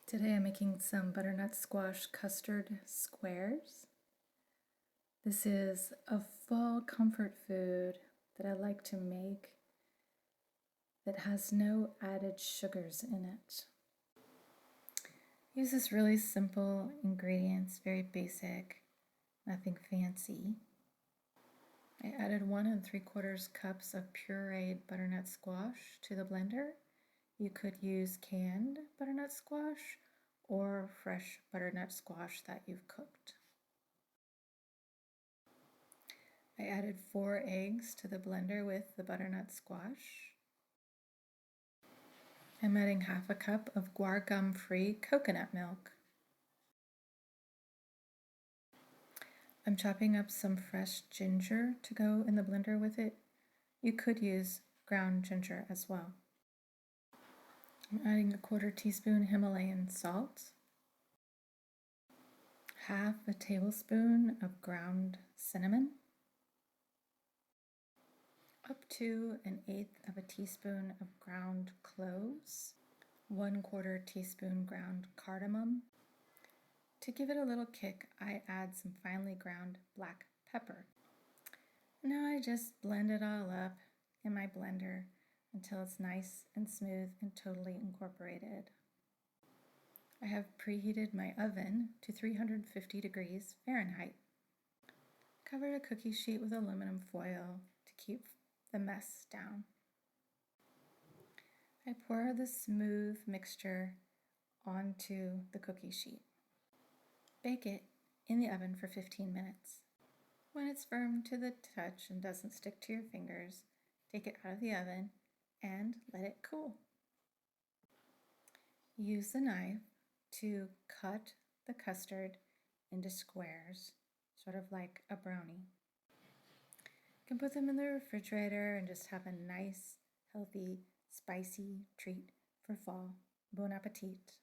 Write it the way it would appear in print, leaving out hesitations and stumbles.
Today I'm making some butternut squash custard squares. This is a fall comfort food that I like to make that has no added sugars in it. Use this really simple ingredients, very basic, nothing fancy. I added 1 3/4 cups of pureed butternut squash to the blender. You could use canned butternut squash or fresh butternut squash that you've cooked. I added 4 eggs to the blender with the butternut squash. I'm adding 1/2 cup of guar gum-free coconut milk. I'm chopping up some fresh ginger to go in the blender with it. You could use ground ginger as well. I'm adding a 1/4 teaspoon Himalayan salt, 1/2 tablespoon of ground cinnamon, up to 1/8 teaspoon of ground cloves, 1/4 teaspoon ground cardamom. To give it a little kick, I add some finely ground black pepper. Now I just blend it all up in my blender until it's nice and smooth and totally incorporated. I have preheated my oven to 350 degrees Fahrenheit. Covered a cookie sheet with aluminum foil to keep the mess down. I pour the smooth mixture onto the cookie sheet. Bake it in the oven for 15 minutes. When it's firm to the touch and doesn't stick to your fingers, take it out of the oven and let it cool. Use the knife to cut the custard into squares, sort of like a brownie. You can put them in the refrigerator and just have a nice, healthy, spicy treat for fall. Bon appetit.